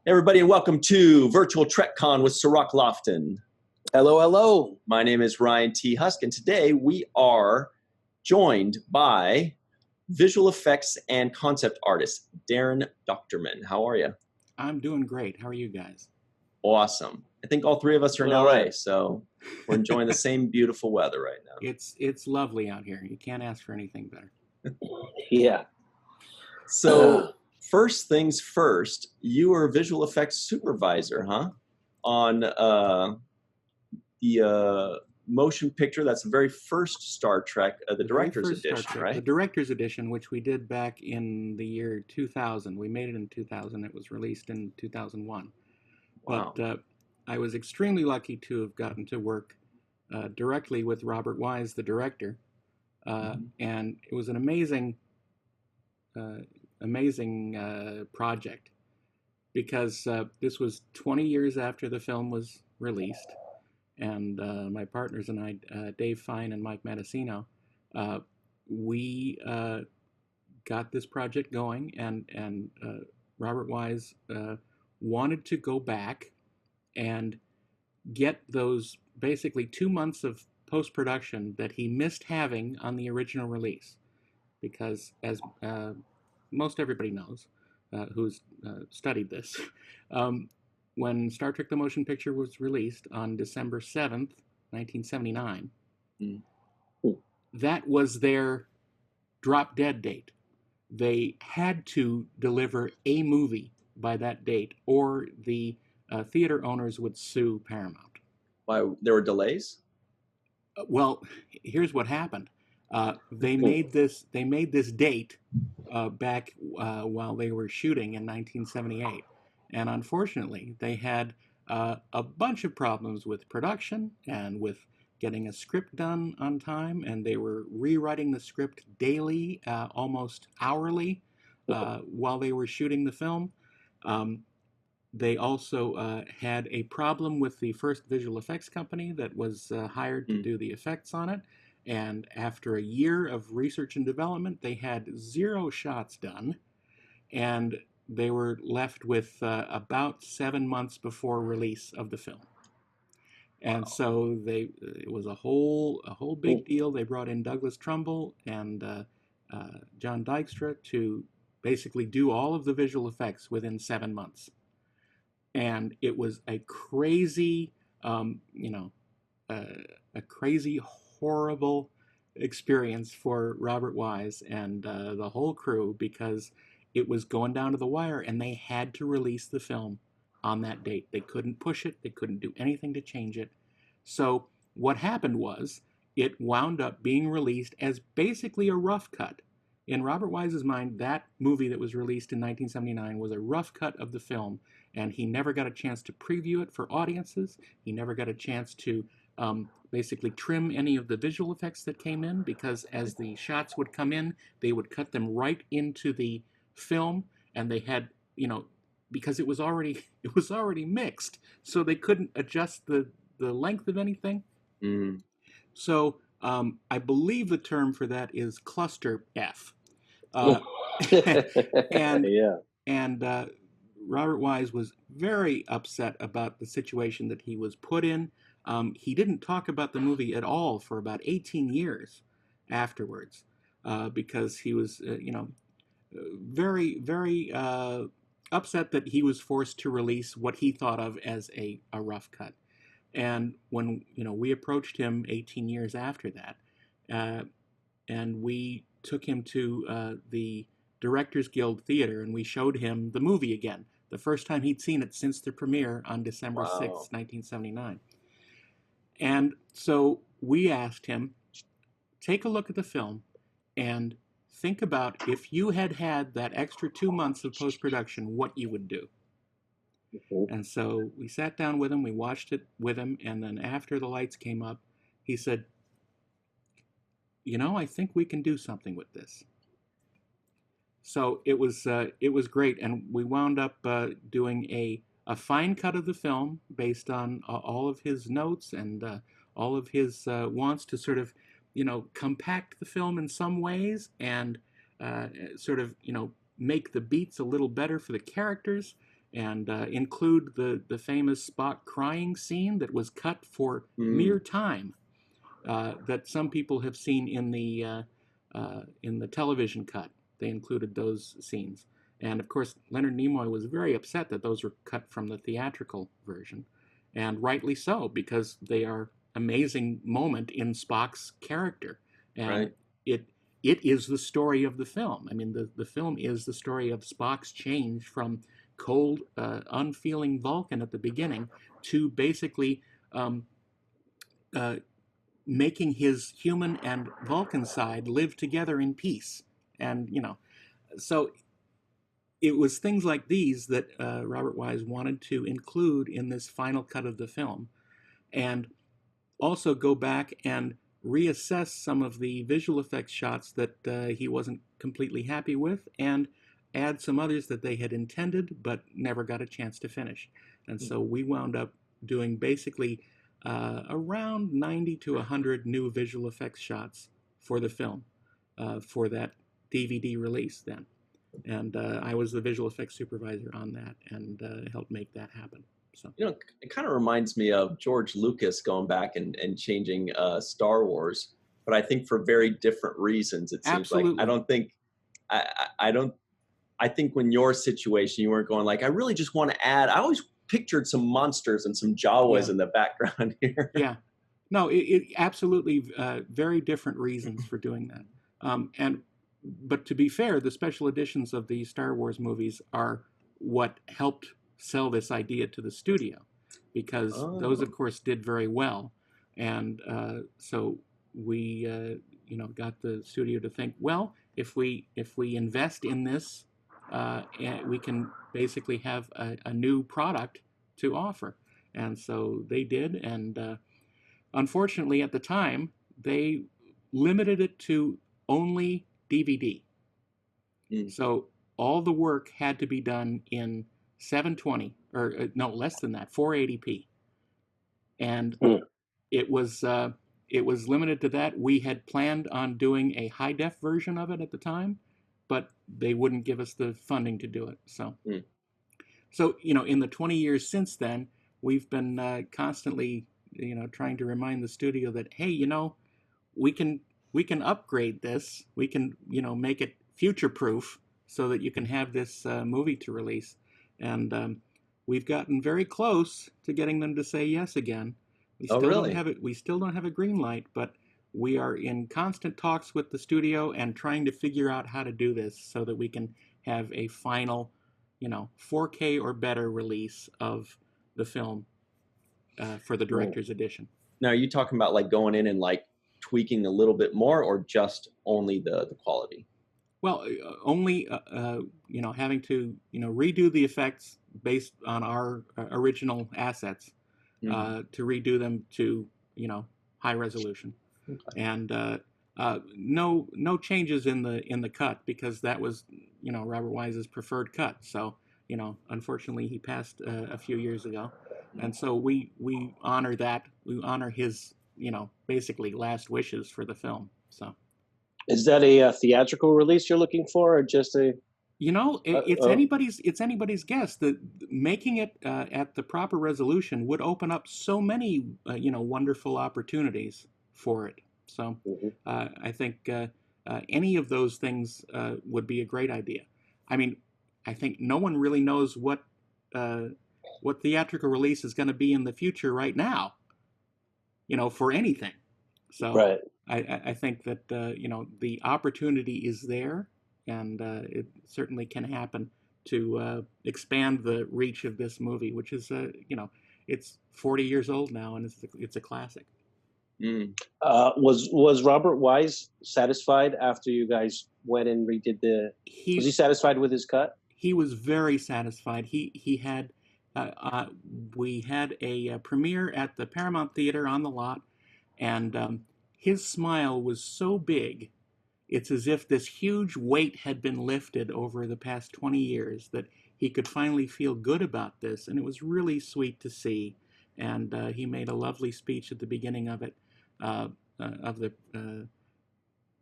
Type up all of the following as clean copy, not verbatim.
Everybody, and welcome to Virtual Trek Con with Sirach Lofton. Hello, hello. My name is Ryan T. Husk, and today we are joined by visual effects and concept artist Daren Dochterman. How are you? I'm doing great. How are you guys? Awesome. I think all three of us are in LA, so we're enjoying the same beautiful weather right now. It's lovely out here. You can't ask for anything better. Yeah. So first things first, you were a visual effects supervisor, huh? On the motion picture. That's the very first Star Trek, the director's edition, right? The director's edition, which we did back in the year 2000. We made it in 2000. It was released in 2001. Wow. But I was extremely lucky to have gotten to work directly with Robert Wise, the director, and it was an amazing project because this was 20 years after the film was released, and my partners and I, Dave Fine and Mike Mattasino, we got this project going, and Robert Wise wanted to go back and get those basically 2 months of post-production that he missed having on the original release, because as most everybody knows who's studied this, when Star Trek the Motion Picture was released on December 7th, 1979, that was their drop-dead date. They had to deliver a movie by that date, or the theater owners would sue Paramount. Why, there were delays? Well, here's what happened. They made this date back while they were shooting in 1978, and unfortunately, they had a bunch of problems with production and with getting a script done on time, and they were rewriting the script daily, almost hourly, while they were shooting the film. They also had a problem with the first visual effects company that was hired to do the effects on it. And after a year of research and development, they had 0 shots done. And they were left with about 7 months before release of the film. And so it was a whole big deal. They brought in Douglas Trumbull and John Dykstra to basically do all of the visual effects within 7 months. And it was a crazy, a crazy, horrible experience for Robert Wise and the whole crew, because it was going down to the wire, and they had to release the film on that date. They couldn't push it. They couldn't do anything to change it. So what happened was it wound up being released as basically a rough cut. In Robert Wise's mind, that movie that was released in 1979 was a rough cut of the film, and he never got a chance to preview it for audiences. He never got a chance to basically trim any of the visual effects that came in, because as the shots would come in, they would cut them right into the film, and they had, because it was already mixed, so they couldn't adjust the length of anything. So I believe the term for that is cluster F. And Robert Wise was very upset about the situation that he was put in. He didn't talk about the movie at all for about 18 years afterwards, because he was, very, very upset that he was forced to release what he thought of as a rough cut. And when we approached him 18 years after that, and we took him to the Directors Guild Theater, and we showed him the movie again, the first time he'd seen it since the premiere on December 6th, 1979. And so we asked him, take a look at the film and think about if you had that extra 2 months of post-production, what you would do. And so we sat down with him, we watched it with him, and then after the lights came up, he said, I think we can do something with this. So it was great, and we wound up doing a fine cut of the film based on all of his notes and all of his wants to sort of, compact the film in some ways and sort of, make the beats a little better for the characters. and include the famous Spock crying scene that was cut for mere time, that some people have seen in the television cut. They included those scenes. And of course, Leonard Nimoy was very upset that those were cut from the theatrical version, and rightly so, because they are amazing moment in Spock's character, and it is the story of the film. I mean, the film is the story of Spock's change from cold, unfeeling Vulcan at the beginning to basically making his human and Vulcan side live together in peace. And, so it was things like these that Robert Wise wanted to include in this final cut of the film, and also go back and reassess some of the visual effects shots that he wasn't completely happy with, and add some others that they had intended but never got a chance to finish. And so we wound up doing basically around 90 to 100 new visual effects shots for the film, for that DVD release then. And I was the visual effects supervisor on that, and helped make that happen. So, it kind of reminds me of George Lucas going back and changing Star Wars, but I think for very different reasons. It seems Absolutely. like I think when your situation, you weren't going like, I really just want to add. I always pictured some monsters and some Jawas in the background here. Yeah, no, it absolutely very different reasons for doing that. But to be fair, the special editions of the Star Wars movies are what helped sell this idea to the studio, because those, of course, did very well. And so we, got the studio to think, well, if we invest in this, we can basically have a new product to offer. And so they did. And unfortunately, at the time, they limited it to only DVD. So all the work had to be done in 720, or no, less than that, 480p. And it was limited to that. We had planned on doing a high def version of it at the time, but they wouldn't give us the funding to do it. So, in the 20 years since then, we've been constantly, trying to remind the studio that, hey, we can upgrade this. We can, make it future-proof so that you can have this movie to release. And we've gotten very close to getting them to say yes again. We still don't have it. We still don't have a green light, but we are in constant talks with the studio and trying to figure out how to do this so that we can have a final, 4K or better release of the film for the director's edition. Now, are you talking about like going in and like tweaking a little bit more, or just only the quality? Well, only having to redo the effects based on our original assets, to redo them to high resolution, and no changes in the cut, because that was Robert Wise's preferred cut. So unfortunately he passed a few years ago, and so we honor that. We honor his basically last wishes for the film. So. Is that a theatrical release you're looking for, or just a? It's anybody's guess. That making it at the proper resolution would open up so many wonderful opportunities for it. So I think any of those things would be a great idea. I mean, I think no one really knows what theatrical release is going to be in the future right now. For anything. So right. I think that the opportunity is there, and it certainly can happen to expand the reach of this movie, which is it's 40 years old now, and it's a classic. Was Robert Wise satisfied after you guys went and redid was he satisfied with his cut? He was very satisfied. He had we had a premiere at the Paramount Theater on the lot, and his smile was so big, it's as if this huge weight had been lifted over the past 20 years, that he could finally feel good about this, and it was really sweet to see. And he made a lovely speech at the beginning of it, of the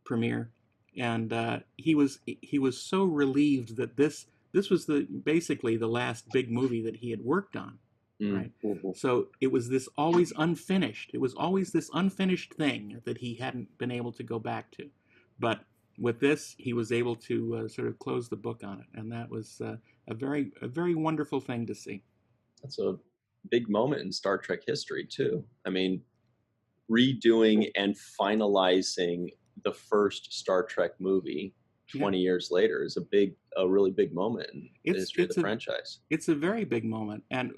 premiere, and he was so relieved that this this was basically the last big movie that he had worked on, right? Mm-hmm. So it was this always unfinished. It was always this unfinished thing that he hadn't been able to go back to. But with this, he was able to sort of close the book on it, and that was a very wonderful thing to see. That's a big moment in Star Trek history too. I mean, redoing and finalizing the first Star Trek movie 20 years later is a really big moment in the history of the franchise. It's a very big moment, and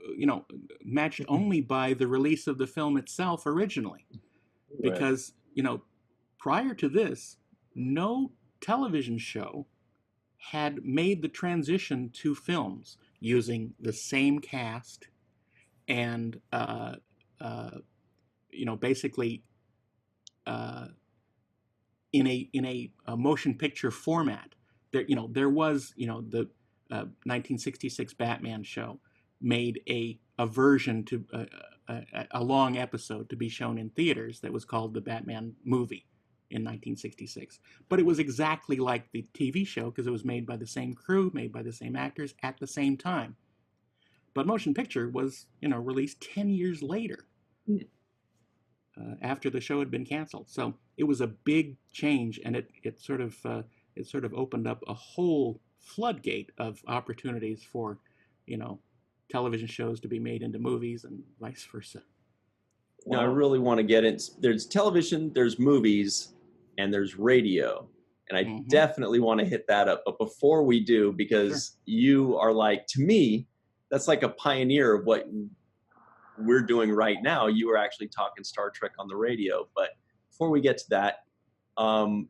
matched only by the release of the film itself originally, because prior to this, no television show had made the transition to films using the same cast and basically in a motion picture format. There was the 1966 Batman show made a version to a long episode to be shown in theaters that was called the Batman movie in 1966. But it was exactly like the TV show because it was made by the same crew, made by the same actors at the same time. But motion picture was released 10 years later. After the show had been canceled. So it was a big change, and it sort of opened up a whole floodgate of opportunities for television shows to be made into movies and vice versa. Now, I really want to get in. There's television, there's movies, and there's radio. And I definitely want to hit that up. But before we do, because you are like, to me, that's like a pioneer of what we're doing right now. You were actually talking Star Trek on the radio. But before we get to that,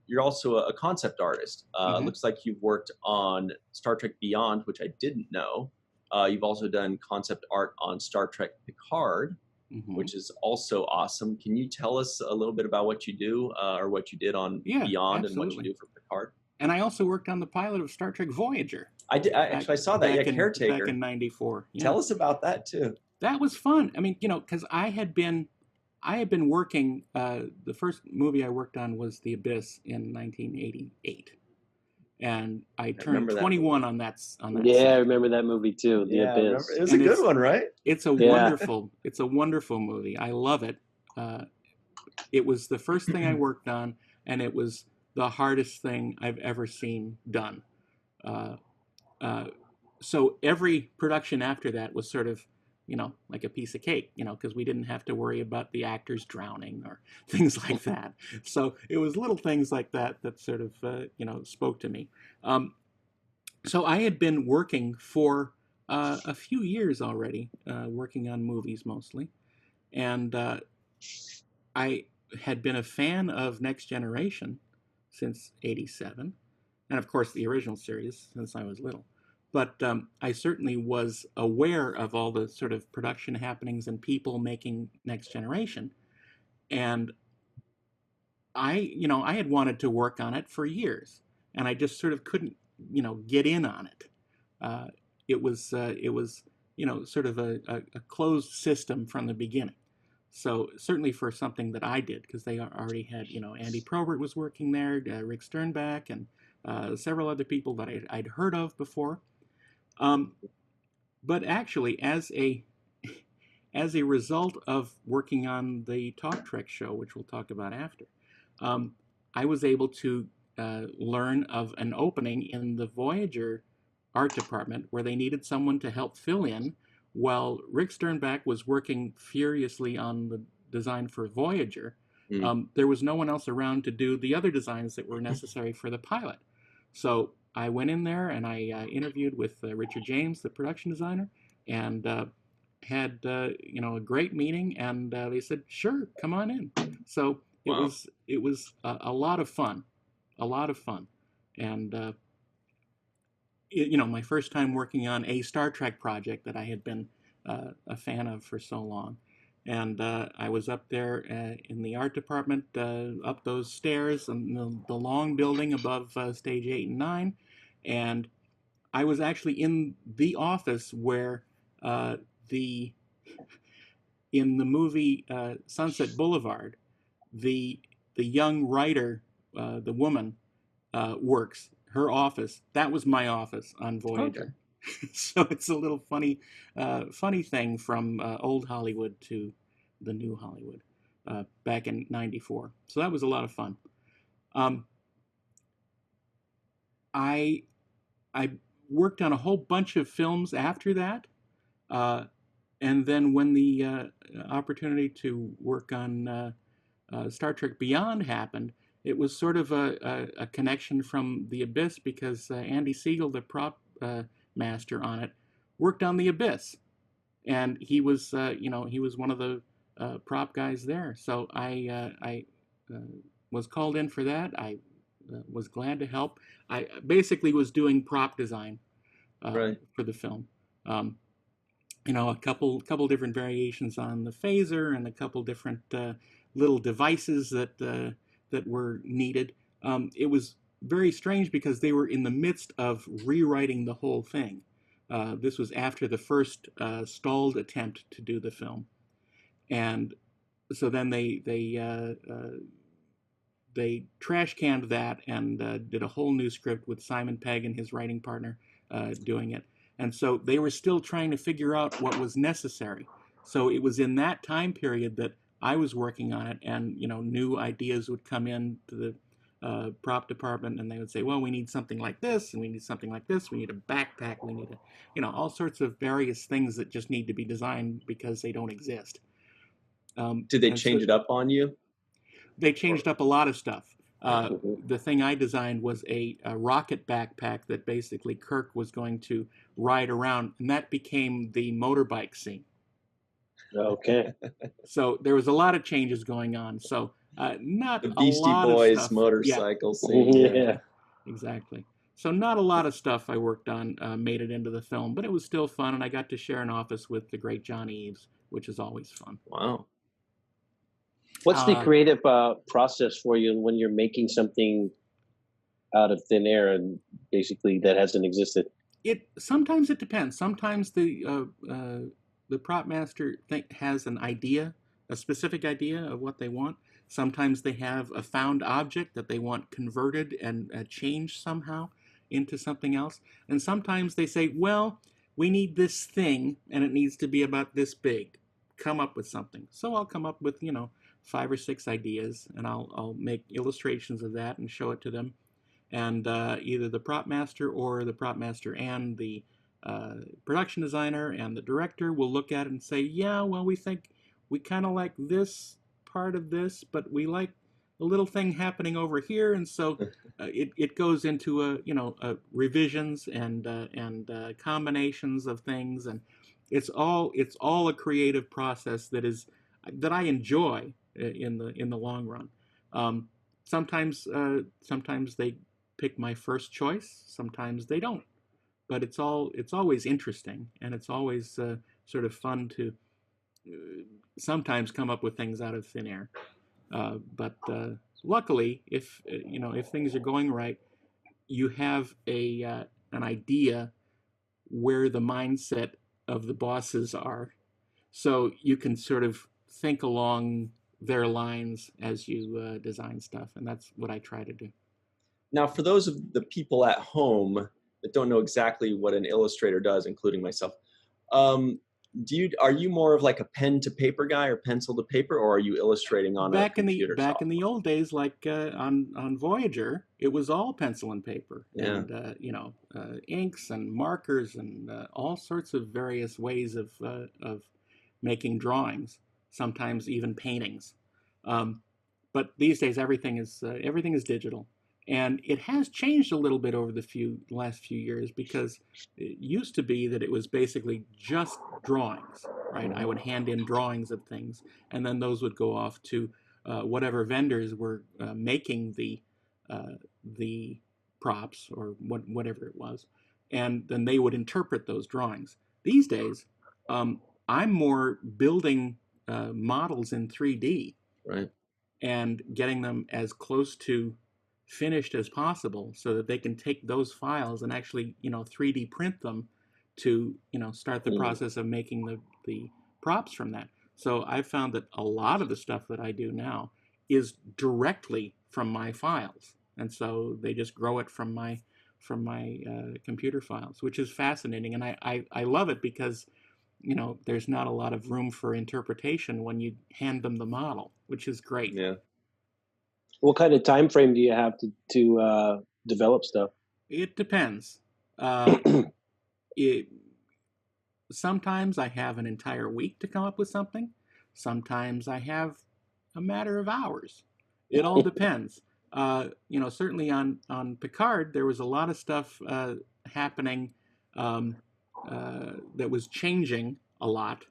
you're also a concept artist. Looks like you've worked on Star Trek Beyond, which I didn't know. You've also done concept art on Star Trek Picard, which is also awesome. Can you tell us a little bit about what you do, or what you did on Beyond and what you do for Picard? And I also worked on the pilot of Star Trek Voyager. I did. I saw that. Caretaker. Back in '94. Yeah. Tell us about that too. That was fun. I mean, because I had been working. The first movie I worked on was The Abyss in 1988, and I turned 21 on that. Yeah, set. I remember that movie too. The Abyss. It was a good one, right? It's a wonderful movie. I love it. It was the first thing I worked on, and it was the hardest thing I've ever seen done. So every production after that was sort of, like a piece of cake, because we didn't have to worry about the actors drowning or things like that. So it was little things like that sort of, spoke to me. So I had been working for a few years already, working on movies mostly. And I had been a fan of Next Generation since '87. And of course the original series since I was little. But I certainly was aware of all the sort of production happenings and people making Next Generation. And I had wanted to work on it for years, and I just sort of couldn't, get in on it. It was sort of a closed system from the beginning. So certainly for something that I did, because they already had, Andy Probert was working there, Rick Sternbach, and several other people that I'd heard of before. But actually, as a result of working on the Talk Trek show, which we'll talk about after, I was able to learn of an opening in the Voyager art department where they needed someone to help fill in while Rick Sternbach was working furiously on the design for Voyager. There was no one else around to do the other designs that were necessary for the pilot. So I went in there and I interviewed with Richard James, the production designer, and had a great meeting. And they said, "Sure, come on in." So it was a lot of fun, and my first time working on a Star Trek project that I had been a fan of for so long. And I was up there in the art department, up those stairs and the long building above stage 8 and 9. And I was actually in the office where in the movie Sunset Boulevard, the young writer, the woman, works. her office, that was my office on Voyager. Okay. So it's a little funny thing from old Hollywood to the new Hollywood back in '94. So that was a lot of fun. I worked on a whole bunch of films after that. And then when the opportunity to work on Star Trek Beyond happened, it was sort of a connection from The Abyss, because Andy Siegel, the prop master on it, worked on The Abyss. And he was, he was one of the prop guys there. So I was called in for that. I was glad to help. I basically was doing prop design for the film. A couple different variations on the phaser, and a couple different little devices that were needed. It was very strange because they were in the midst of rewriting the whole thing. This was after the first stalled attempt to do the film, and so then they trash canned that and did a whole new script with Simon Pegg and his writing partner doing it. And so they were still trying to figure out what was necessary. So it was in that time period that I was working on it, and new ideas would come in to the prop department, and they would say, well, we need something like this, and we need something like this, we need a backpack, we need all sorts of various things that just need to be designed because they don't exist. Did they change it up on you? They changed up a lot of stuff. The thing I designed was a rocket backpack that basically Kirk was going to ride around, and that became the motorbike scene. Okay. So there was a lot of changes going on. So not the a Beastie lot Boys of stuff. motorcycle Yeah. scene. Yeah, exactly. So not a lot of stuff I worked on made it into the film, but it was still fun, and I got to share an office with the great John Eaves, which is always fun. Wow. What's the creative process for you when you're making something out of thin air and basically that hasn't existed? Sometimes it depends. Sometimes the prop master has an idea, a specific idea of what they want. Sometimes they have a found object that they want converted and changed somehow into something else. And sometimes they say, well, we need this thing and it needs to be about this big. Come up with something. So I'll come up with, 5 or 6 ideas, and I'll make illustrations of that and show it to them. And either the prop master or the prop master and the production designer and the director will look at it and say, yeah, well, we think we kind of like this part of this, but we like a little thing happening over here. And so it goes into revisions and combinations of things, and it's all a creative process that I enjoy in the long run. Sometimes they pick my first choice, sometimes they don't, but it's always interesting, and it's always sort of fun to sometimes come up with things out of thin air. But luckily, if things are going right, you have an idea where the mindset of the bosses are, so you can sort of think along their lines as you design stuff, and that's what I try to do. Now, for those of the people at home that don't know exactly what an illustrator does, including myself, are you more of like a pen to paper guy or pencil to paper, or are you illustrating on a computer software? Back in the old days, like on Voyager, it was all pencil and paper, and inks and markers and all sorts of various ways of making drawings. Sometimes even paintings. But these days everything is digital. And it has changed a little bit over the last few years, because it used to be that it was basically just drawings, right? I would hand in drawings of things, and then those would go off to whatever vendors were making the props or whatever it was, and then they would interpret those drawings. These days, I'm more building models in 3D, right, and getting them as close to finished as possible, so that they can take those files and actually 3D print them to start the process of making the props from that. So I've found that a lot of the stuff that I do now is directly from my files, and so they just grow it from my from my computer files, which is fascinating, and I love it because there's not a lot of room for interpretation when you hand them the model, which is great. Yeah. What kind of time frame do you have to develop stuff? It depends. Sometimes I have an entire week to come up with something. Sometimes I have a matter of hours. It all depends. Certainly on Picard, there was a lot of stuff happening that was changing a lot.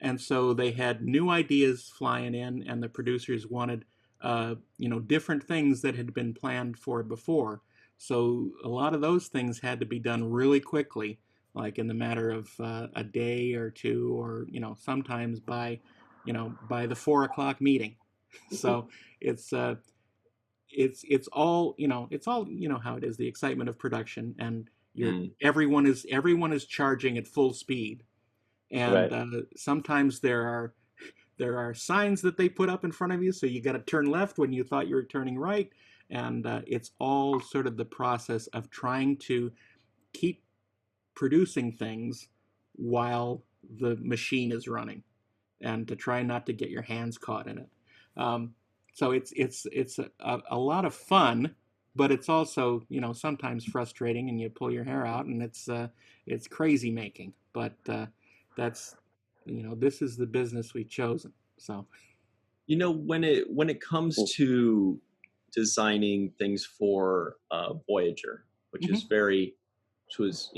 And so they had new ideas flying in, and the producers wanted, different things that had been planned for before. So a lot of those things had to be done really quickly, like in the matter of a day or two, or sometimes by the 4 o'clock meeting. So it's all it's all how it is, the excitement of production, and everyone is charging at full speed. And right. Sometimes there are signs that they put up in front of you, so you got to turn left when you thought you were turning right, and it's all sort of the process of trying to keep producing things while the machine is running, and to try not to get your hands caught in it. So it's a lot of fun, but it's also sometimes frustrating, and you pull your hair out, and it's crazy making, but that's this is the business we've chosen. So when it comes to designing things for Voyager, which was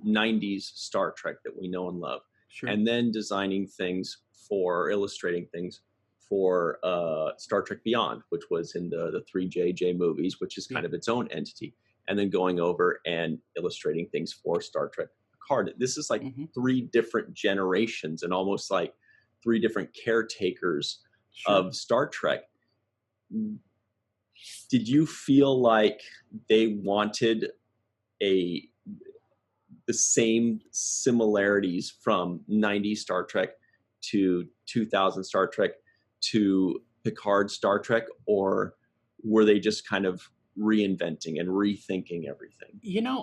90s Star Trek that we know and love, sure. And then designing things illustrating things for Star Trek Beyond, which was in the 3JJ movies, which is kind of its own entity, and then going over and illustrating things for Star Trek Picard. This is like 3 different generations and almost like 3 different caretakers of Star Trek. Did you feel like they wanted the same similarities from 90s Star Trek to 2000 Star Trek to Picard Star Trek, or were they just kind of reinventing and rethinking everything?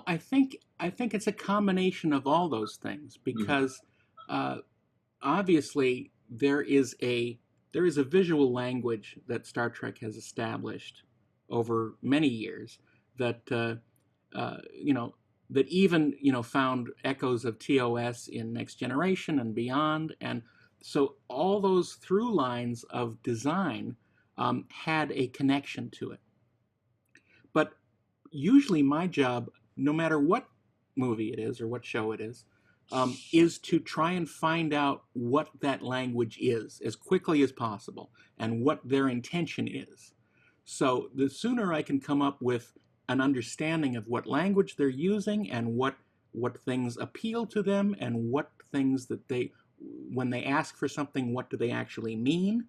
I think it's a combination of all those things, because obviously there is a visual language that Star Trek has established over many years that that even found echoes of TOS in Next Generation and beyond, and so all those through lines of design had a connection to it. But usually my job, no matter what movie it is or what show it is to try and find out what that language is as quickly as possible and what their intention is. So the sooner I can come up with an understanding of what language they're using and what things appeal to them, and what things that when they ask for something, what do they actually mean?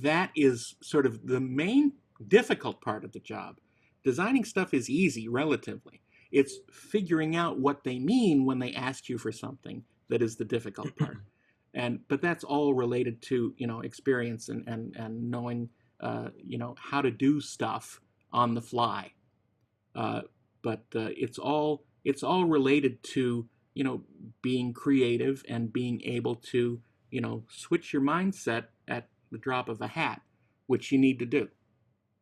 That is sort of the main difficult part of the job. Designing stuff is easy, relatively. It's figuring out what they mean when they ask you for something that is the difficult part. But that's all related to experience and knowing how to do stuff on the fly. But it's all related to being creative and being able to switch your mindset at the drop of a hat, which you need to do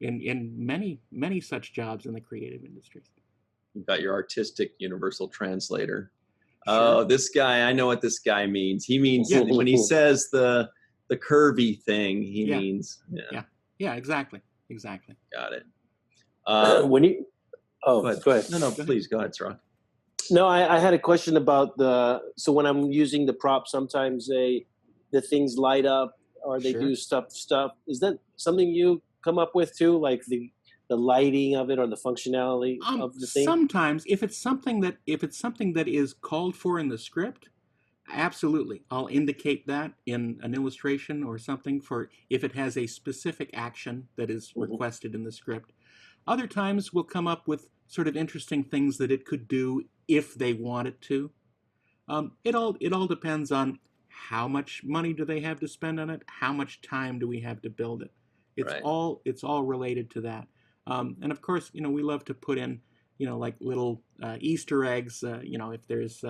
in many such jobs in the creative industries. You've got your artistic universal translator. Sure. Oh, this guy, I know what this guy means. He means when he says the curvy thing, he means yeah, exactly. Got it. When you go ahead. No, please go ahead, Sarah. No, I had a question about so when I'm using the prop, sometimes the things light up, or they do stuff. Is that something you come up with too, like the lighting of it or the functionality of the thing? Sometimes, if it's something that is called for in the script, absolutely, I'll indicate that in an illustration or something for if it has a specific action that is requested in the script. Other times we'll come up with sort of interesting things that it could do if they want it to. It all depends on how much money do they have to spend on it, how much time do we have to build it. It's all related to that. And of course, we love to put in like little Easter eggs. If there's,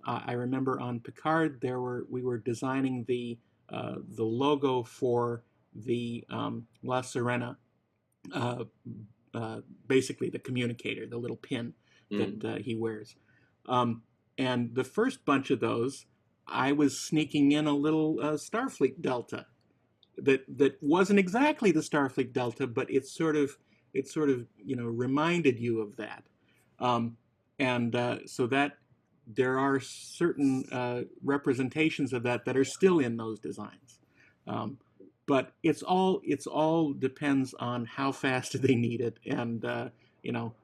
I remember on Picard we were designing the logo for the La Serena, basically the communicator, the little pin that he wears. And the first bunch of those, I was sneaking in a little Starfleet Delta that wasn't exactly the Starfleet Delta, but it sort of reminded you of that. So that there are certain representations of that are still in those designs. But it's all depends on how fast they need it, and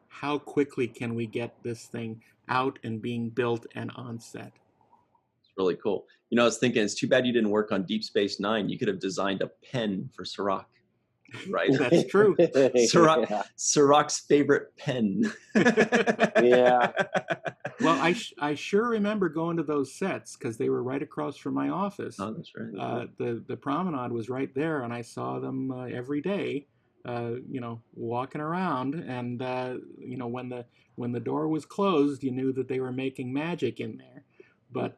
how quickly can we get this thing out and being built and on set. It's really cool. I was thinking, it's too bad you didn't work on Deep Space Nine. You could have designed a pen for Sirach, right? Well, that's true. Sirach's favorite pen. Yeah. Well, I sure remember going to those sets because they were right across from my office. Oh, that's right. The promenade was right there, and I saw them every day, walking around. And when the door was closed, you knew that they were making magic in there. But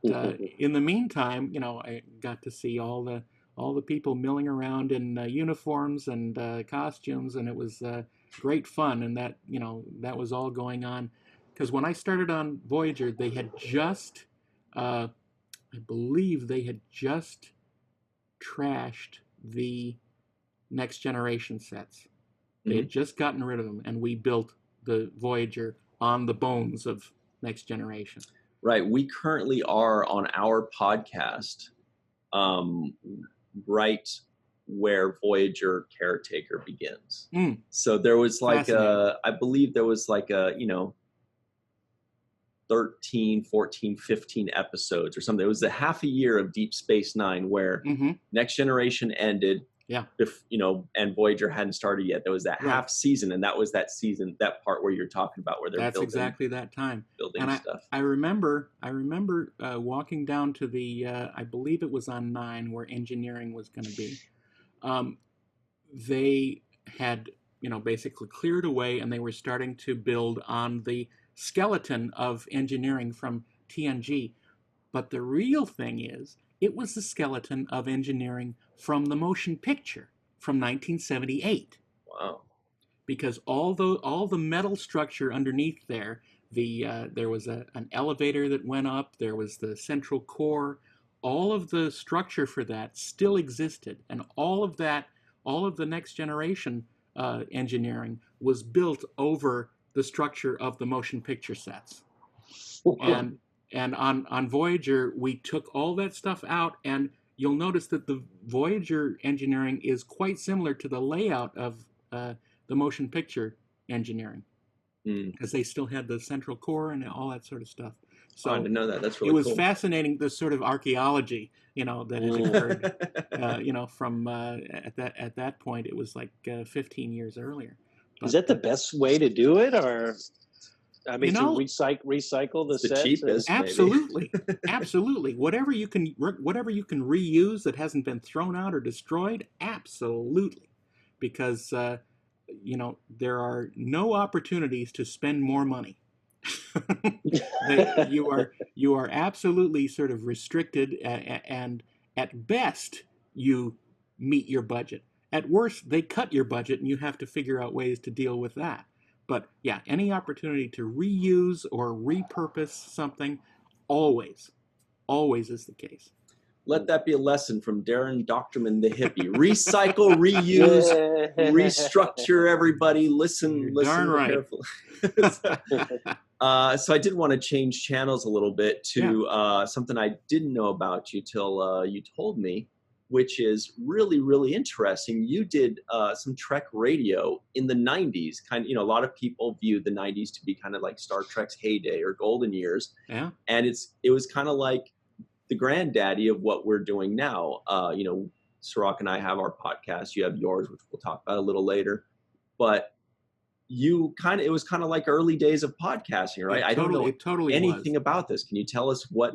in the meantime, I got to see all the people milling around in uniforms and costumes, and it was great fun. And that was all going on. Because when I started on Voyager, they had just, I believe they had just trashed the Next Generation sets. They had just gotten rid of them, and we built the Voyager on the bones of Next Generation. Right. We currently are on our podcast, right where Voyager Caretaker begins. So there was I believe there was 13, 14, 15 episodes or something. It was a half a year of Deep Space Nine where Next Generation ended. Yeah. And Voyager hadn't started yet. There was that half season, and that was that season, that part where you're talking about where they're building. That's exactly that time. Building and stuff. I remember walking down to the, I believe it was on 9 where engineering was going to be. They had, basically cleared away, and they were starting to build on the skeleton of engineering from TNG. But the real thing is, it was the skeleton of engineering from the motion picture from 1978. Wow. Because all the metal structure underneath there, there was an elevator that went up, there was the central core, all of the structure for that still existed, and all of the Next Generation engineering was built over the structure of the motion picture sets. And on Voyager, we took all that stuff out, and you'll notice that the Voyager engineering is quite similar to the layout of the motion picture engineering, because they still had the central core and all that sort of stuff. So I didn't know that. That's really cool. It was fascinating, the sort of archaeology, that had occurred, from at that point. It was like 15 years earlier. Is that the best way to do it, or? I mean, to recycle the sets? Cheapest, absolutely, absolutely. Whatever you can reuse that hasn't been thrown out or destroyed, absolutely, because there are no opportunities to spend more money. You are absolutely sort of restricted, and at best you meet your budget. At worst, they cut your budget, and you have to figure out ways to deal with that. But yeah, any opportunity to reuse or repurpose something, always is the case. Let that be a lesson from Daren Dochterman, the hippie. Recycle, reuse, restructure. Everybody, listen darn right. carefully. So I did want to change channels a little bit to something I didn't know about you till you told me, which is really, really interesting. You did some Trek radio in the 90s. A lot of people view the 90s to be kind of like Star Trek's heyday or golden years. Yeah. And it was kind of like the granddaddy of what we're doing now. Sirach and I have our podcast. You have yours, which we'll talk about a little later. But it was kind of like early days of podcasting, right? I don't know anything about this. Can you tell us what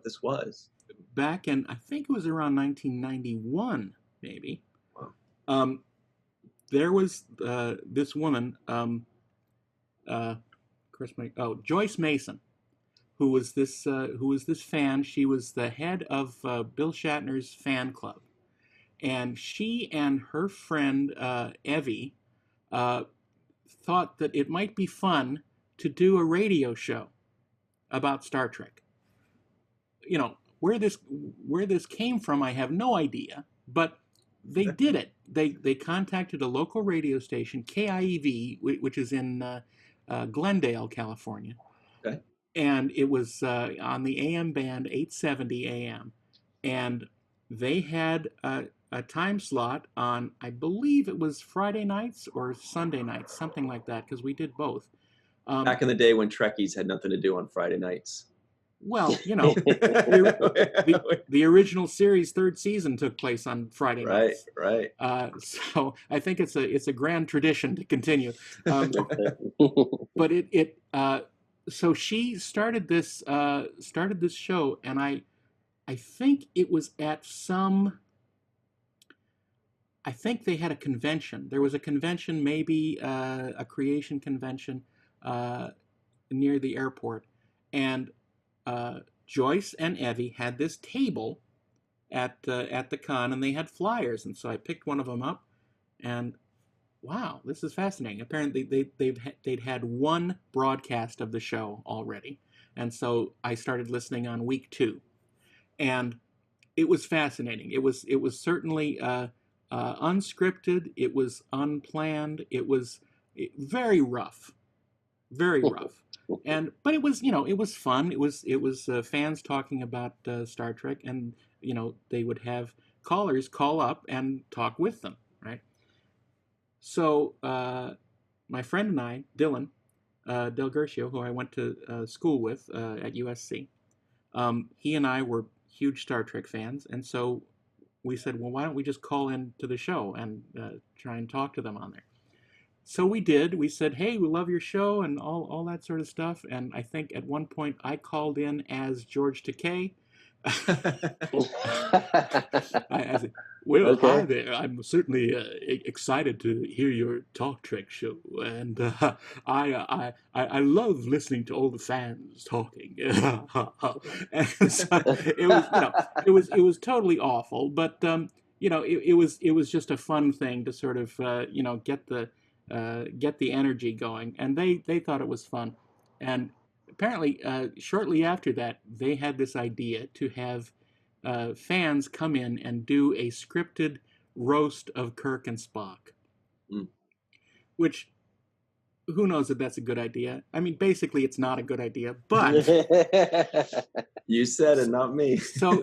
this was? Back in, I think it was around 1991, maybe. Wow. There was this woman. Joyce Mason, who was this fan. She was the head of Bill Shatner's fan club, and she and her friend Evie thought that it might be fun to do a radio show about Star Trek. Where this came from, I have no idea, but they did it. They contacted a local radio station, KIEV, which is in Glendale, California. Okay. And it was on the AM band, 870 AM. And they had a time slot on, I believe it was Friday nights or Sunday nights, something like that, because we did both. Back in the day when Trekkies had nothing to do on Friday nights. Well, the original series third season took place on Friday nights. Right. So I think it's a grand tradition to continue. But so she started this show, and I think it was at I think they had a convention. There was a convention, maybe a creation convention near the airport, and Joyce and Evie had this table at the con, and they had flyers, and so I picked one of them up, and wow, this is fascinating. Apparently they'd had one broadcast of the show already, and so I started listening on week 2, and it was fascinating. It was certainly unscripted. It was unplanned. It was very rough, but it was it was fun. It was fans talking about Star Trek, and they would have callers call up and talk with them, right? So my friend and I, Dylan Del Gercio, who I went to school with at USC, he and I were huge Star Trek fans, and so we said, well, why don't we just call in to the show and try and talk to them on there? So we did. We said, hey, we love your show and all that sort of stuff. And I think at one point I called in as George Takei. I said, well, okay. Hi there. I'm certainly excited to hear your Talk Trek show, and I love listening to all the fans talking. And so it was totally awful, but it was just a fun thing to sort of get the energy going, and they thought it was fun. And apparently, shortly after that, they had this idea to have fans come in and do a scripted roast of Kirk and Spock. Which, who knows if that's a good idea? I mean, basically, it's not a good idea, but... You said it, not me. So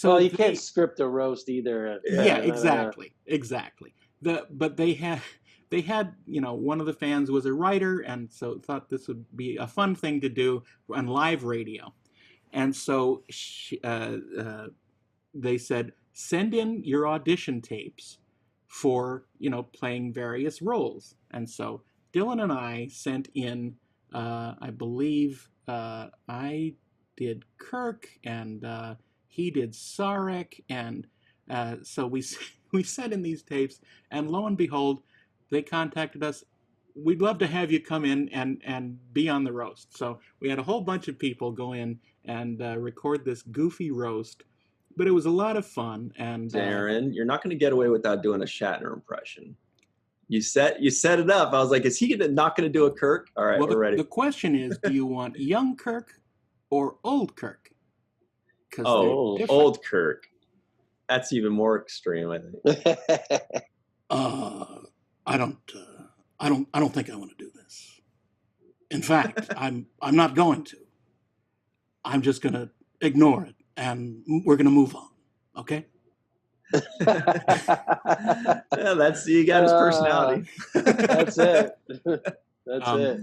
well, you can't script a roast either. Yeah, exactly. But they had one of the fans was a writer, and so thought this would be a fun thing to do on live radio. And so they said, send in your audition tapes for, playing various roles. And so Dylan and I sent in, I believe I did Kirk, and he did Sarek, and so we sent in these tapes, and lo and behold, they contacted us. We'd love to have you come in and be on the roast. So we had a whole bunch of people go in and record this goofy roast, but it was a lot of fun. And Daren, you're not going to get away without doing a Shatner impression. You set it up. I was like, is he not going to do a Kirk? All right, we're ready. The question is, do you want young Kirk or old Kirk? Old Kirk. That's even more extreme, I think. I don't think I want to do this. In fact, I'm not going to. I'm just going to ignore it, and we're going to move on. Okay? Yeah, you got his personality. That's it. That's it.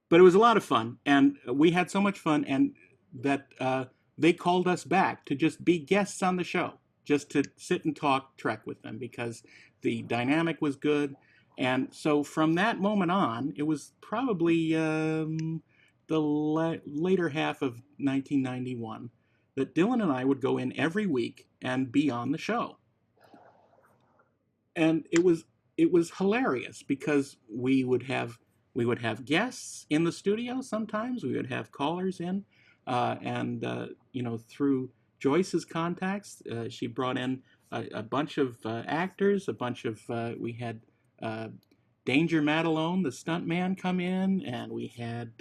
But it was a lot of fun, and we had so much fun, and that they called us back to just be guests on the show, just to sit and talk Trek with them, because the dynamic was good. And so from that moment on, it was probably the later half of 1991 that Dylan and I would go in every week and be on the show. And it was hilarious, because we would have we would have guests in the studio. Sometimes we would have callers in, and through Joyce's contacts, she brought in a bunch of actors, a bunch of we had Danger Madelone, the stuntman, come in, and we had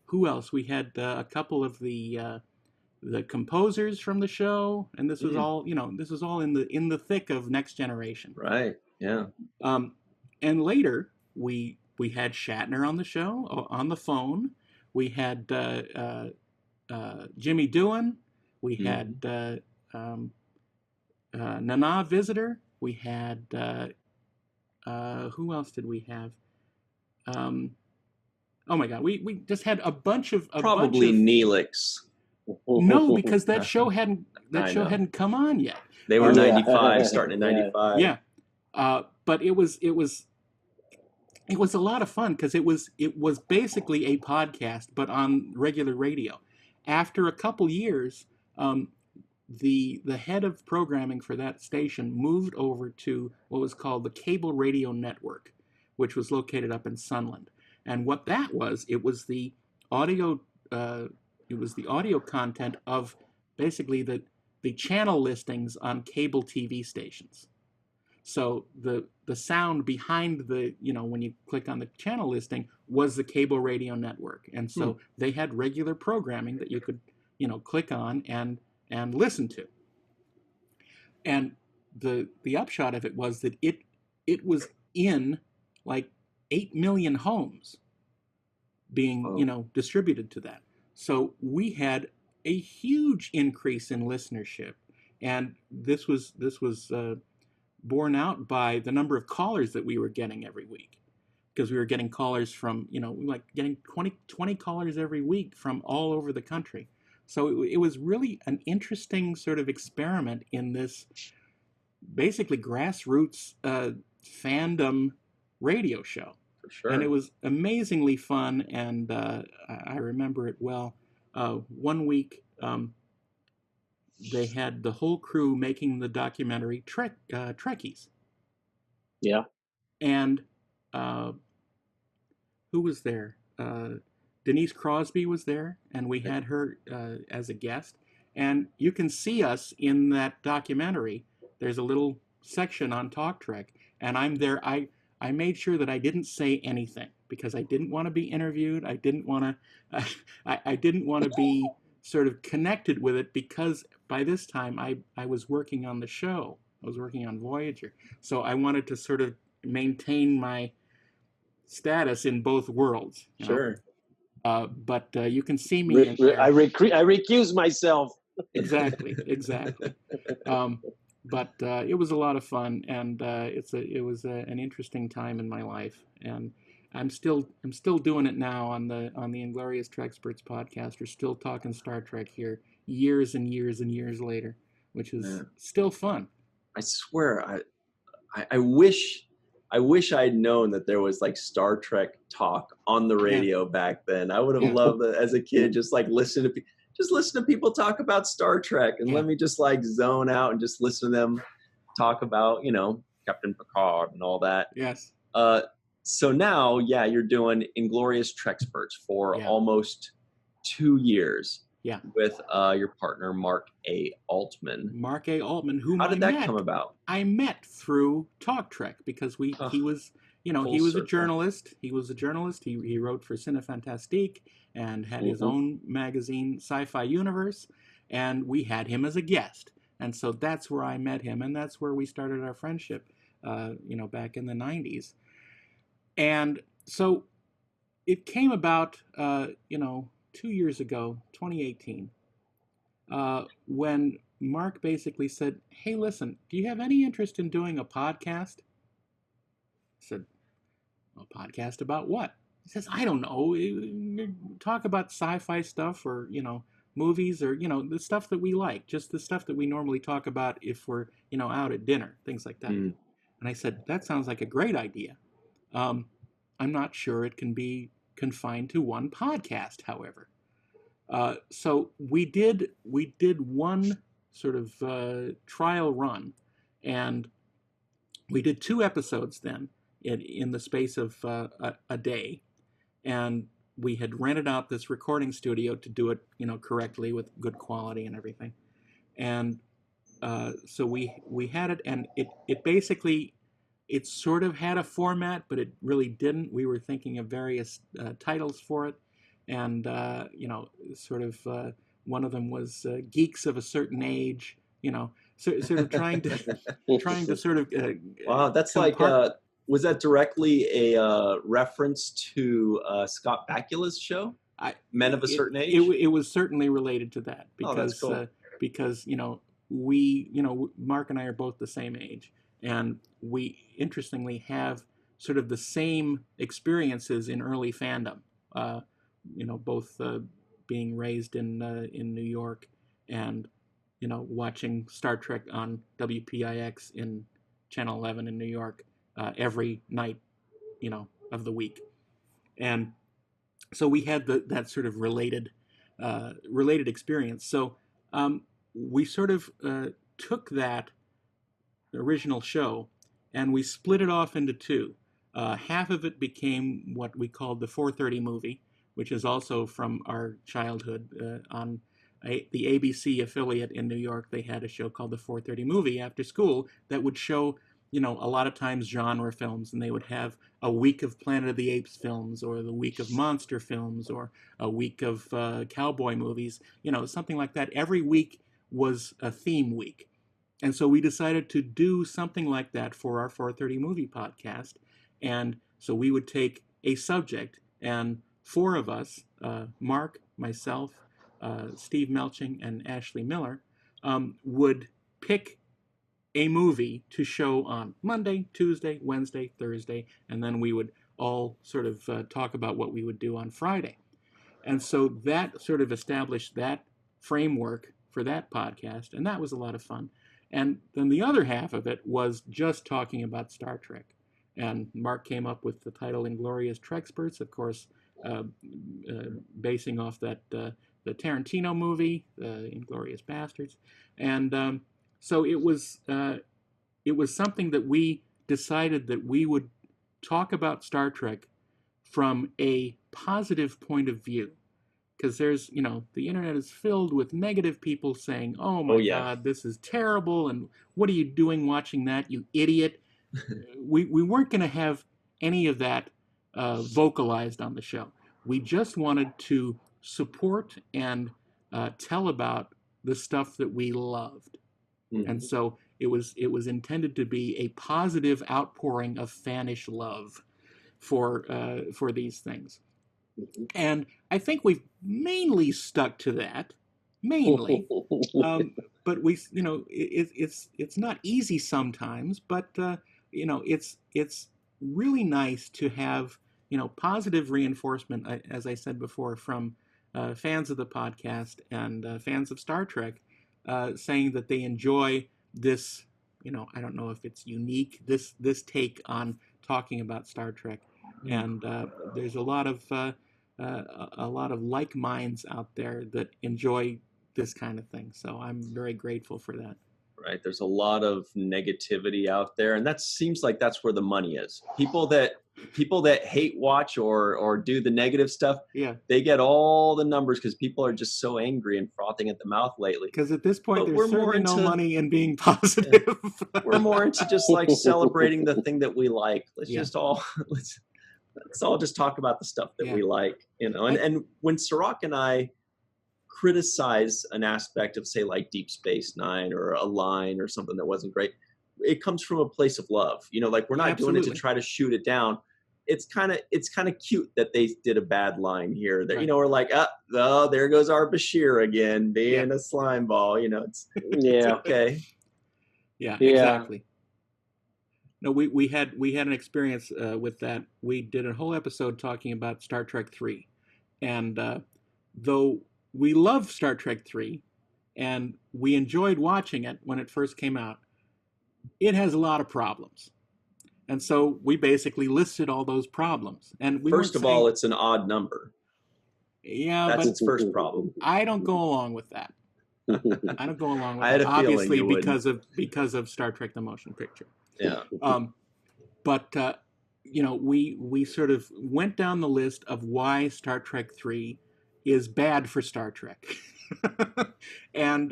who else? We had a couple of the composers from the show, and this was all this was all in the thick of Next Generation. Right. Yeah. And later we had Shatner on the show on the phone. We had Jimmy Doohan. We had Nana Visitor. We had who else did we have? Oh my God, we just had a bunch of Neelix. No, because that show hadn't come on yet. They were 95, starting in 95. Yeah, but it was a lot of fun because it was basically a podcast, but on regular radio. After a couple years, the head of programming for that station moved over to what was called the Cable Radio Network, which was located up in Sunland. And what that was, it was the audio content of basically the channel listings on cable TV stations. So the sound behind when you click on the channel listing was the Cable Radio Network. And so they had regular programming that you could, click on and listen to. And the upshot of it was that it was in like 8 million homes being, distributed to that. So we had a huge increase in listenership. And this was borne out by the number of callers that we were getting every week, because we were getting callers from, getting 20 callers every week from all over the country. So it was really an interesting sort of experiment in this basically grassroots fandom radio show. For sure. And it was amazingly fun, and I remember it well. One week, they had the whole crew making the documentary Trekkies. Yeah. And who was there? Denise Crosby was there, and we had her as a guest. And you can see us in that documentary. There's a little section on Talk Trek, and I'm there. I made sure that I didn't say anything because I didn't want to be interviewed. I didn't want to. I didn't want to be sort of connected with it, because by this time I was working on the show. I was working on Voyager, so I wanted to sort of maintain my status in both worlds. Sure. But you can see me. I recuse myself. Exactly. But it was a lot of fun, and it was an interesting time in my life, and I'm still doing it now on the Inglorious Treksperts podcast. We're still talking Star Trek here, years and years and years later, which is still fun. I swear, I wish I'd known that there was like Star Trek talk on the radio back then. I would have loved it as a kid, just like listen to people talk about Star Trek, and let me just like zone out and just listen to them talk about, Captain Picard and all that. Yes. So now, you're doing Inglorious Treksperts for almost 2 years. Yeah. With your partner, Mark A. Altman. Mark A. Altman, whom How did that come about? I met through Talk Trek, because he was, he was a journalist. He was a journalist. He wrote for Cinefantastique and had his own magazine, Sci-fi Universe, and we had him as a guest. And so that's where I met him, and that's where we started our friendship, back in the 90s. And so it came about, 2 years ago, 2018, when Mark basically said, "Hey, listen, do you have any interest in doing a podcast?" I said, "A podcast about what?" He says, "I don't know. Talk about sci-fi stuff, or, movies, or, the stuff that we like, just the stuff that we normally talk about if we're, out at dinner, things like that." And I said, "That sounds like a great idea. I'm not sure it can be confined to one podcast, however." So we did one sort of trial run, and we did 2 episodes then in the space of a day, and we had rented out this recording studio to do it, correctly with good quality and everything. And so we had it, and it basically, it sort of had a format, but it really didn't. We were thinking of various titles for it, and sort of one of them was Geeks of a Certain Age, sort of trying to sort of wow, that's like was that directly a reference to Scott Bakula's show, Men of a Certain Age? It was certainly related to that, because that's cool. Because Mark and I are both the same age, and we interestingly have sort of the same experiences in early fandom. Both being raised in New York, and watching Star Trek on WPIX in Channel 11 in New York every night, of the week, and so we had that sort of related experience. So we sort of took that original show and we split it off into two. Half of it became what we called the 4:30 movie, which is also from our childhood. On the ABC affiliate in New York, they had a show called the 4:30 movie after school that would show, a lot of times genre films, and they would have a week of Planet of the Apes films, or the week of monster films, or a week of cowboy movies, something like that. Every week was a theme week. And so we decided to do something like that for our 4:30 movie podcast. And so we would take a subject, and four of us, Mark, myself, Steve Melching, and Ashley Miller, would pick a movie to show on Monday, Tuesday, Wednesday, Thursday, and then we would all sort of talk about what we would do on Friday. And so that sort of established that framework for that podcast, and that was a lot of fun. And then the other half of it was just talking about Star Trek. And Mark came up with the title Inglorious Treksperts, of course, basing off that the Tarantino movie, Inglorious Bastards. And so it was something that we decided that we would talk about Star Trek from a positive point of view. Because there's, the internet is filled with negative people saying, oh my God, this is terrible, and what are you doing watching that, you idiot? We weren't going to have any of that vocalized on the show. We just wanted to support and tell about the stuff that we loved. Mm-hmm. And so it was intended to be a positive outpouring of fanish love for these things. And I think we've mainly stuck to that, but we, it's not easy sometimes, but it's really nice to have, positive reinforcement, as I said before, from fans of the podcast and fans of Star Trek, saying that they enjoy this, I don't know if it's unique, this take on talking about Star Trek. And there's a lot of like minds out there that enjoy this kind of thing. So I'm very grateful for that. Right. There's a lot of negativity out there, and that seems like that's where the money is. People that hate watch or do the negative stuff, they get all the numbers because people are just so angry and frothing at the mouth lately. Because at this point, there's certainly no money in being positive. We're more into just like celebrating the thing that we like. Let's all just talk about the stuff that we like, and when Sirach and I criticize an aspect of, say, like Deep Space Nine or a line or something that wasn't great, it comes from a place of love. Like we're not doing it to try to shoot it down. It's kind of cute that they did a bad line here that, we're like, oh, there goes our Bashir again being a slime ball. It's okay. Yeah, exactly. No, we had an experience with that. We did a whole episode talking about Star Trek 3. And though we love Star Trek 3 and we enjoyed watching it when it first came out, it has a lot of problems. And so we basically listed all those problems. And first of all, it's an odd number. Yeah, that's its first problem. I don't go along with that. I don't go along with that. Obviously, because of Star Trek: The Motion Picture. Yeah. But we sort of went down the list of why Star Trek 3 is bad for Star Trek. And,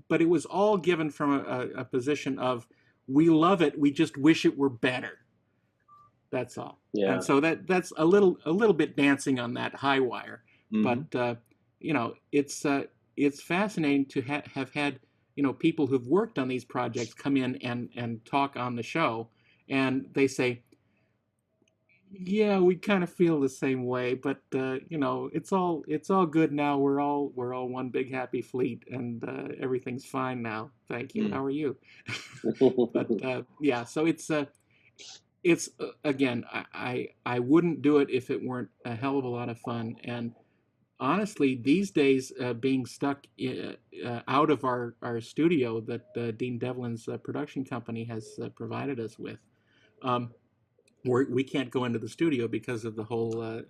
but it was all given from a position of, we love it, we just wish it were better. That's all. Yeah. And so that's a little bit dancing on that high wire. Mm-hmm. But, it's fascinating to have had, people who've worked on these projects come in and talk on the show. And they say, yeah, we kind of feel the same way, but it's all good now. We're all one big happy fleet, and everything's fine now. Thank you. How are you? But yeah, so it's again, I wouldn't do it if it weren't a hell of a lot of fun. And honestly, these days, being stuck out of our studio that Dean Devlin's production company has provided us with. We can't go into the studio because of the whole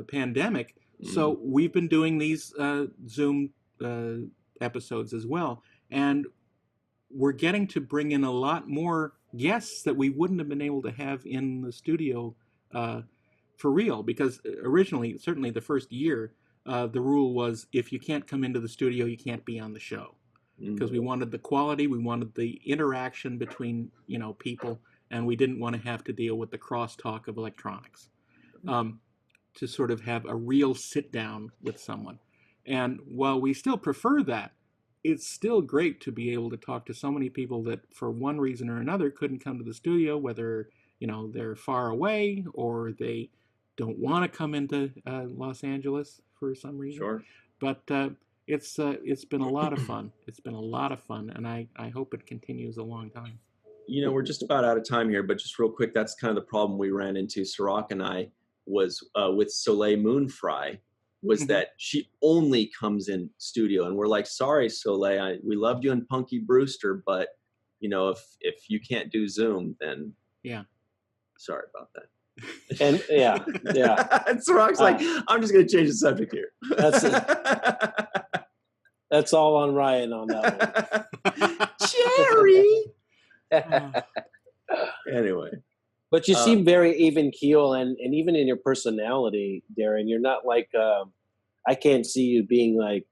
pandemic. So we've been doing these Zoom episodes as well. And we're getting to bring in a lot more guests that we wouldn't have been able to have in the studio for real. Because originally, certainly the first year, the rule was if you can't come into the studio, you can't be on the show. Because we wanted the quality, we wanted the interaction between, people. And we didn't want to have to deal with the crosstalk of electronics, to sort of have a real sit down with someone. And while we still prefer that, it's still great to be able to talk to so many people that for one reason or another couldn't come to the studio, whether, they're far away or they don't want to come into Los Angeles for some reason. Sure. But it's been a lot of fun. It's been a lot of fun, and I hope it continues a long time. We're just about out of time here, but just real quick, that's kind of the problem we ran into, Sirach and I, was with Soleil Moonfry, was that she only comes in studio. And we're like, sorry, Soleil, we loved you in Punky Brewster, but, if you can't do Zoom, then sorry about that. And yeah. And Sirach's like, I'm just going to change the subject here. That's all on Ryan on that one. Jerry! Anyway, but you seem very even keel, and even in your personality, Daren, you're not like I can't see you being like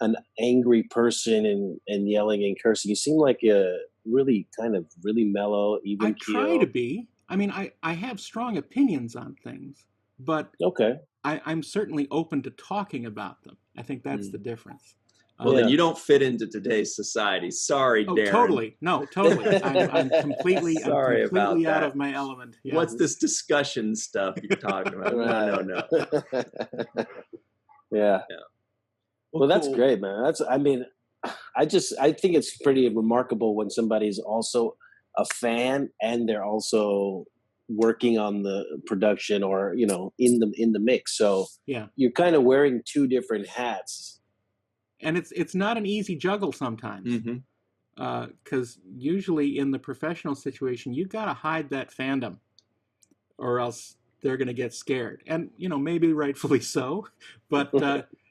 an angry person and yelling and cursing. You seem like a really mellow, even keel. I try to be. I mean, I have strong opinions on things, but I'm certainly open to talking about them. I think that's the difference. Well, then you don't fit into today's society. Sorry, Daren. Totally. No, totally. I'm completely out of my element. Yeah. What's this discussion stuff you're talking about? No. Yeah. Well, that's great, man. I think it's pretty remarkable when somebody's also a fan and they're also working on the production or, in the mix. So you're kind of wearing two different hats. And it's not an easy juggle sometimes, because usually in the professional situation, you got to hide that fandom, or else they're going to get scared, and maybe rightfully so. But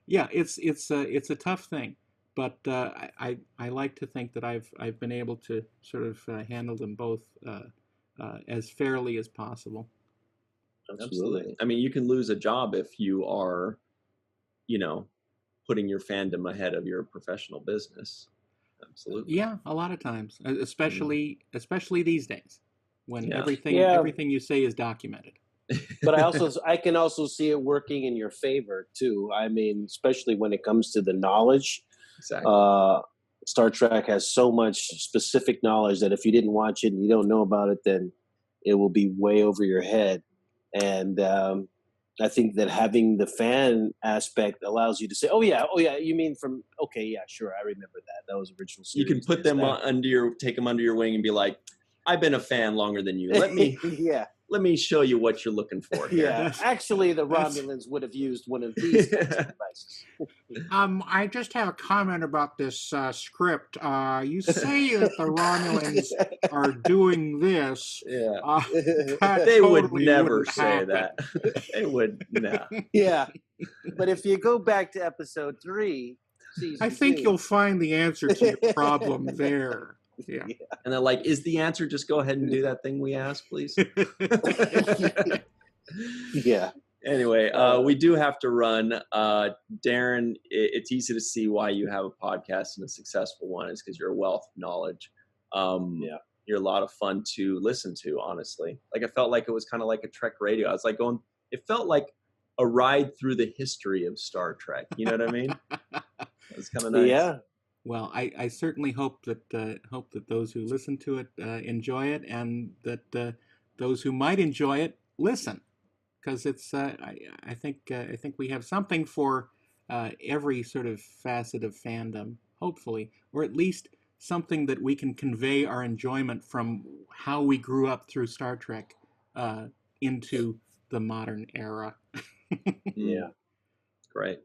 it's a tough thing. But I like to think that I've been able to sort of handle them both as fairly as possible. Absolutely. I mean, you can lose a job if you are, putting your fandom ahead of your professional business. Absolutely. Yeah, a lot of times, especially these days, when everything you say is documented. But I can also see it working in your favor too. I mean, especially when it comes to the knowledge. Exactly. Star Trek has so much specific knowledge that if you didn't watch it and you don't know about it, then it will be way over your head. And I think that having the fan aspect allows you to say, oh yeah, you mean from, sure, I remember that. That was original series. You can put them take them under your wing and be like, I've been a fan longer than you. Let me let me show you what you're looking for here. Yeah, actually the Romulans would have used one of these devices. I just have a comment about this script. You say that the Romulans are doing this. Yeah. They would never say that. They would not. Yeah. But if you go back to episode 3, I think you'll find the answer to your problem there. Yeah. And they're like, is the answer just go ahead and do that thing we asked, please? Yeah. Anyway, we do have to run. Daren, it's easy to see why you have a podcast and a successful one is because you're a wealth of knowledge. Yeah. You're a lot of fun to listen to, honestly. Like, I felt like it was kind of like a Trek radio. I was like going, it felt like a ride through the history of Star Trek. You know what I mean? It was kind of nice. Yeah. Well, I certainly hope that those who listen to it enjoy it, and that those who might enjoy it listen, because it's I think we have something for every sort of facet of fandom, hopefully, or at least something that we can convey our enjoyment from how we grew up through Star Trek into the modern era. Yeah. Great.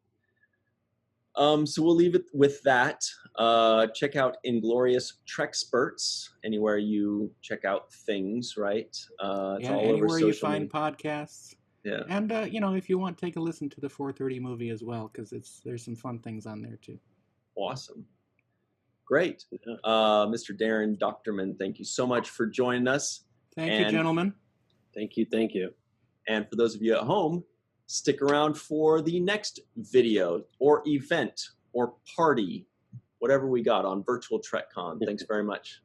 So we'll leave it with that. Check out Inglorious Treksperts anywhere you check out things, right? It's all anywhere over you social find media. podcasts. Yeah. And if you want, take a listen to the 4:30 movie as well, because there's some fun things on there too. Awesome. Great. Mr. Daren Dochterman, thank you so much for joining us. Thank you, gentlemen. Thank you. Thank you. And for those of you at home, stick around for the next video or event or party, whatever we got on Virtual Trek Con. Thanks very much.